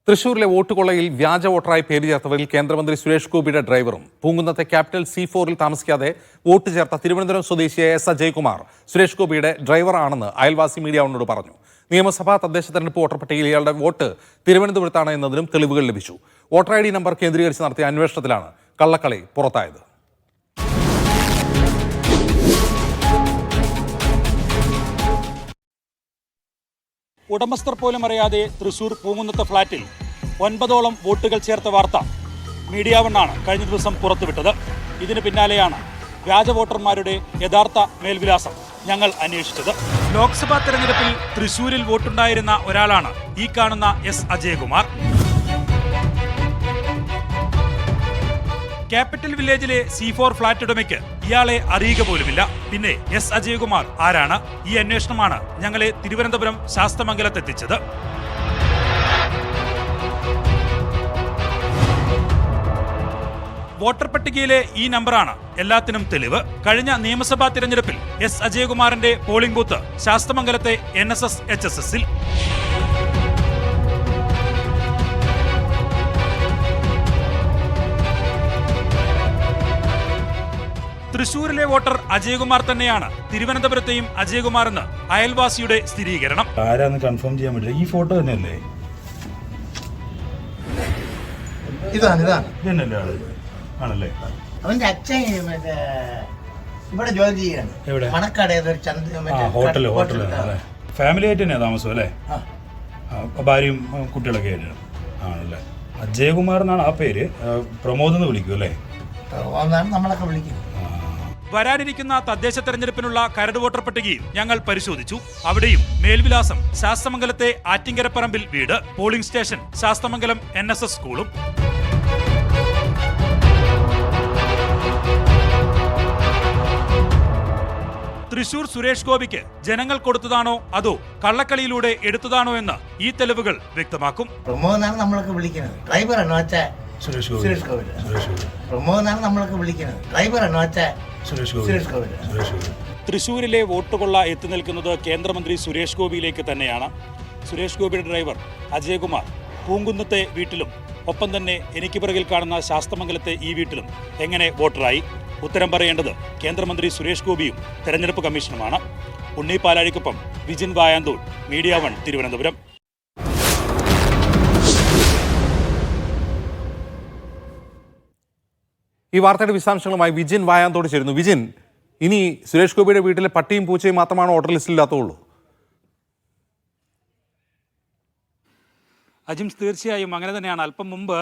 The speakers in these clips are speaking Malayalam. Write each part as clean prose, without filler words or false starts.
തൃശൂരിലെ വോട്ടുകൊള്ളയിൽ വ്യാജ വോട്ടറായി പേര് ചേർത്തവരിൽ കേന്ദ്രമന്ത്രി സുരേഷ് ഗോപിയുടെ ഡ്രൈവറും പൂങ്കുന്നത്തെ ക്യാപിറ്റൽ C4-ൽ താമസിക്കാതെ വോട്ട് ചേർത്ത തിരുവനന്തപുരം സ്വദേശിയായ S. അജയ്കുമാർ സുരേഷ് ഗോപിയുടെ ഡ്രൈവറാണെന്ന് അയൽവാസി മീഡിയ വണ്ണോട് പറഞ്ഞു. നിയമസഭാ തദ്ദേശ തെരഞ്ഞെടുപ്പ് വോട്ടർ പട്ടികയിൽ ഇയാളുടെ വോട്ട് തിരുവനന്തപുരത്താണ് എന്നതിനും തെളിവുകൾ ലഭിച്ചു. വോട്ടർ ID നമ്പർ കേന്ദ്രീകരിച്ച് നടത്തിയ അന്വേഷണത്തിലാണ് കള്ളക്കളി പുറത്തായത്. ഉടമസ്ഥർ പോലും അറിയാതെ തൃശൂർ പൂങ്കുന്നത്തെ ഫ്ളാറ്റിൽ 9ഓളം വോട്ടുകൾ ചേർത്ത വാർത്ത മീഡിയ വണ്ണാണ് കഴിഞ്ഞ ദിവസം പുറത്തുവിട്ടത്. ഇതിന് പിന്നാലെയാണ് വ്യാജ വോട്ടർമാരുടെ യഥാർത്ഥ മേൽവിലാസം ഞങ്ങൾ അന്വേഷിച്ചത്. ലോക്സഭാ തെരഞ്ഞെടുപ്പിൽ തൃശൂരിൽ വോട്ടുണ്ടായിരുന്ന ഒരാളാണ് ഈ കാണുന്ന S. അജയ്കുമാർ. ക്യാപിറ്റൽ വില്ലേജിലെ C4 ഫ്ളാറ്റ് ഉടമയ്ക്ക് ഇയാളെ അറിയുക പോലുമില്ല. പിന്നെ S. അജയ്കുമാർ ആരാണ്? ഈ അന്വേഷണമാണ് ഞങ്ങളെ തിരുവനന്തപുരം ശാസ്തമംഗലത്തെത്തിച്ചത്. വോട്ടർ പട്ടികയിലെ ഈ നമ്പറാണ് എല്ലാത്തിനും തെളിവ്. കഴിഞ്ഞ നിയമസഭാ തിരഞ്ഞെടുപ്പിൽ S. അജയ്കുമാറിന്റെ പോളിംഗ് ബൂത്ത് ശാസ്തമംഗലത്തെ NSS HSS-ൽ. തൃശൂരിലെ വോട്ടർ അജയ്കുമാർ തന്നെയാണ് തിരുവനന്തപുരത്തെയും അജയ്കുമാർ എന്ന് അയൽവാസിയുടെ സ്ഥിരീകരണം. ആരാന്ന് കൺഫേം ചെയ്യാൻ പറ്റില്ല. ഈ ഫോട്ടോ തന്നെയല്ലേ? ഇതല്ലേ ആള് ആണല്ലേ? അവന്റെ അച്ഛൻ ഇവിടെ ജോലി ചെയ്യാണ്. എവിടെ? മണക്കാട് ഹോട്ടല് ഫാമിലി ആയിട്ട് തന്നെയാ താമസം അല്ലേ? ഭാര്യയും കുട്ടികളൊക്കെ ആയിട്ട് ആണല്ലേ? അജയ്കുമാർ എന്നാണ് ആ പേര്. പ്രമോദ് എന്ന് വിളിക്കും അല്ലേ? നമ്മളൊക്കെ വിളിക്കുന്നത്. വരാനിരിക്കുന്ന തദ്ദേശ തെരഞ്ഞെടുപ്പിനുള്ള കരട് വോട്ടർ പട്ടികയും ഞങ്ങൾ പരിശോധിച്ചു. അവിടെയും മേൽവിലാസം ശാസ്തമംഗലത്തെ ആറ്റിങ്കരപ്പറമ്പിൽ വീട്, പോളിംഗ് സ്റ്റേഷൻ ശാസ്തമംഗലം NSS സ്കൂളും. തൃശൂർ സുരേഷ് ഗോപിക്ക് ജനങ്ങൾ കൊടുത്തതാണോ അതോ കള്ളക്കളിയിലൂടെ എടുത്തതാണോ എന്ന് ഈ തെളിവുകൾ വ്യക്തമാക്കും. പ്രമോദാണ് നമ്മളൊക്കെ വിളിക്കുന്നത്. ഡ്രൈവറാണോ വെച്ചാൽ സുരേഷ് ഗോപി. പ്രമോദാണ് നമ്മളൊക്കെ വിളിക്കുന്നത്. ഡ്രൈവറാണോ വെച്ചാൽ സുരേഷ് ഗോപി. തൃശൂരിലെ വോട്ടുകൊള്ള എത്തി നിൽക്കുന്നത് കേന്ദ്രമന്ത്രി സുരേഷ് ഗോപിയിലേക്ക് തന്നെയാണ്. സുരേഷ് ഗോപിയുടെ ഡ്രൈവർ അജയ്കുമാർ പൂങ്കുന്നത്തെ വീട്ടിലും ഒപ്പം തന്നെ എനിക്ക് പിറകിൽ കാണുന്ന ശാസ്തമംഗലത്തെ ഈ വീട്ടിലും എങ്ങനെ വോട്ടറായി? ഉത്തരം പറയേണ്ടത് കേന്ദ്രമന്ത്രി സുരേഷ് ഗോപിയും തെരഞ്ഞെടുപ്പ് കമ്മീഷനുമാണ്. ഉണ്ണി പാലാഴിക്കൊപ്പം വിജിൻ വായാന്തോൾ, മീഡിയ വൺ, തിരുവനന്തപുരം. ഈ വാർത്തയുടെ വിശദാംശങ്ങളുമായി വിജിൻ വായാന്തോട് ചേരുന്നു. വിജിൻ, ഇനി സുരേഷ് ഗോപിയുടെ വീട്ടിലെ പട്ടിയും പൂച്ചയും മാത്രമാണ് വോട്ടർ ലിസ്റ്റിലില്ലാത്തുള്ളൂ? അജിംസ്, തീർച്ചയായും അങ്ങനെ തന്നെയാണ്. അല്പം മുമ്പ്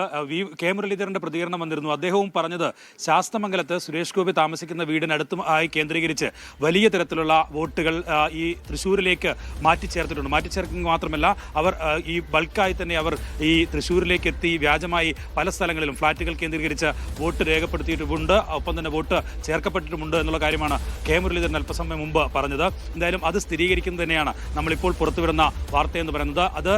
കെ മുരളീധരന്റെ പ്രതികരണം വന്നിരുന്നു. അദ്ദേഹവും പറഞ്ഞത് ശാസ്തമംഗലത്ത് സുരേഷ് ഗോപി താമസിക്കുന്ന വീടിനടുത്തുമായി കേന്ദ്രീകരിച്ച് വലിയ തരത്തിലുള്ള വോട്ടുകൾ ഈ തൃശ്ശൂരിലേക്ക് മാറ്റിച്ചേർത്തിട്ടുണ്ട്. മാറ്റിച്ചേർക്കുക മാത്രമല്ല, അവർ ഈ ബൾക്കായി തന്നെ അവർ ഈ തൃശ്ശൂരിലേക്ക് എത്തി വ്യാജമായി പല സ്ഥലങ്ങളിലും ഫ്ളാറ്റുകൾ കേന്ദ്രീകരിച്ച് വോട്ട് രേഖപ്പെടുത്തിയിട്ടുമുണ്ട്, ഒപ്പം തന്നെ വോട്ട് ചേർക്കപ്പെട്ടിട്ടുമുണ്ട് എന്നുള്ള കാര്യമാണ് കെ മുരളീധരൻ അല്പസമയം മുമ്പ് പറഞ്ഞത്. എന്തായാലും അത് സ്ഥിരീകരിക്കുന്നത് തന്നെയാണ് നമ്മളിപ്പോൾ പുറത്തുവിടുന്ന വാർത്തയെന്ന് പറയുന്നത്. അത്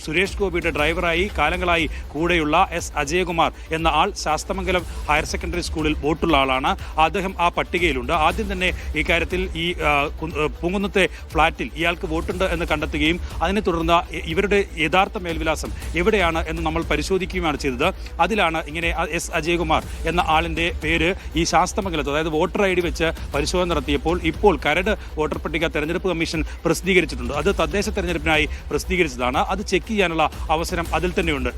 സുരേഷ് ഗോപിയുടെ ഡ്രൈവറായി കാലങ്ങളായി കൂടെയുള്ള S. അജയ്കുമാർ എന്ന ആൾ ശാസ്തമംഗലം ഹയർ സെക്കൻഡറി സ്കൂളിൽ വോട്ടുള്ള ആളാണ്. അദ്ദേഹം ആ പട്ടികയിലുണ്ട്. ആദ്യം തന്നെ ഈ കാര്യത്തിൽ ഈ പൂങ്കുന്നത്തെ ഫ്ളാറ്റിൽ ഇയാൾക്ക് വോട്ടുണ്ട് എന്ന് കണ്ടെത്തുകയും അതിനെ തുടർന്ന് ഇവരുടെ യഥാർത്ഥ മേൽവിലാസം എവിടെയാണ് എന്ന് നമ്മൾ പരിശോധിക്കുകയുമാണ് ചെയ്തത്. അതിലാണ് ഇങ്ങനെ S. അജയ്കുമാർ എന്ന ആളിൻ്റെ പേര് ഈ ശാസ്തമംഗലത്ത്, അതായത് വോട്ടർ ID വെച്ച് പരിശോധന നടത്തിയപ്പോൾ ഇപ്പോൾ കരട് വോട്ടർ പട്ടിക തെരഞ്ഞെടുപ്പ് കമ്മീഷൻ പ്രസിദ്ധീകരിച്ചിട്ടുണ്ട്. അത് തദ്ദേശ തെരഞ്ഞെടുപ്പിനായി പ്രസിദ്ധീകരിച്ചതാണ്. അത് ചെക്ക് ചെയ്യാനുള്ള അവസരം അതിൽ തന്നെയുണ്ട്.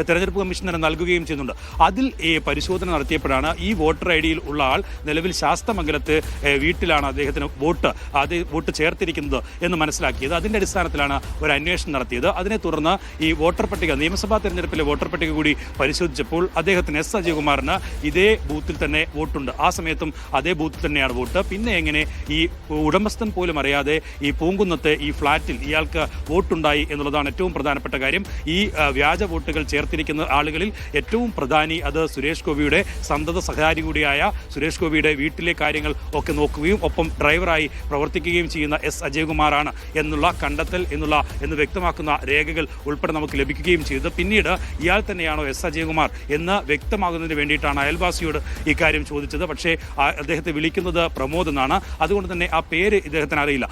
തെരഞ്ഞെടുപ്പ് കമ്മീഷൻ തന്നെ നൽകുകയും ചെയ്യുന്നുണ്ട്. അതിൽ പരിശോധന നടത്തിയപ്പോഴാണ് ഈ വോട്ടർ ID-യിൽ ഉള്ള ആൾ നിലവിൽ ശാസ്തമംഗലത്ത് വീട്ടിലാണ് അദ്ദേഹത്തിന് വോട്ട് ചേർത്തിരിക്കുന്നത് എന്ന് മനസ്സിലാക്കിയത്. അതിൻ്റെ അടിസ്ഥാനത്തിലാണ് ഒരു അന്വേഷണം നടത്തിയത്. അതിനെ തുടർന്ന് ഈ വോട്ടർ പട്ടിക, നിയമസഭാ തെരഞ്ഞെടുപ്പിലെ വോട്ടർ പട്ടിക കൂടി പരിശോധിച്ചപ്പോൾ അദ്ദേഹത്തിന് S. അജയ്കുമാറിന് ഇതേ ബൂത്തിൽ തന്നെ വോട്ടുണ്ട്. ആ സമയത്തും അതേ ബൂത്തിൽ തന്നെയാണ് വോട്ട്. പിന്നെ എങ്ങനെ ഈ ഉടമസ്ഥൻ പോലും അറിയാതെ ഈ പൂങ്കുന്നത്തെ ഈ ഫ്ളാറ്റിൽ ഇയാൾക്ക് വോട്ടുണ്ടായി എന്നുള്ളതാണ് ഏറ്റവും പ്രധാനപ്പെട്ട കാര്യം. ഈ വ്യാജ വോട്ടുകൾ ചേർത്തിരിക്കുന്ന ആളുകളിൽ ഏറ്റവും പ്രധാനി അത് സുരേഷ് ഗോപിയുടെ സന്തത സഹചാരി കൂടിയായ സുരേഷ് ഗോപിയുടെ വീട്ടിലെ കാര്യങ്ങൾ ഒക്കെ നോക്കുകയും ഒപ്പം ഡ്രൈവറായി പ്രവർത്തിക്കുകയും ചെയ്യുന്ന S. അജയ്കുമാറാണ് എന്നുള്ള കണ്ടെത്തൽ എന്ന് വ്യക്തമാക്കുന്ന രേഖകൾ ഉൾപ്പെടെ നമുക്ക് ലഭിക്കുകയും ചെയ്തത്. പിന്നീട് ഇയാൾ തന്നെയാണോ S. അജയ്കുമാർ എന്ന് വ്യക്തമാകുന്നതിന് വേണ്ടിയിട്ടാണ് അയൽവാസിയോട് ഇക്കാര്യം ചോദിച്ചത്. പക്ഷേ അദ്ദേഹത്തെ വിളിക്കുന്നത് പ്രമോദ് എന്നാണ്. അതുകൊണ്ട് തന്നെ ആ പേര് ഇദ്ദേഹത്തിന് അറിയില്ല.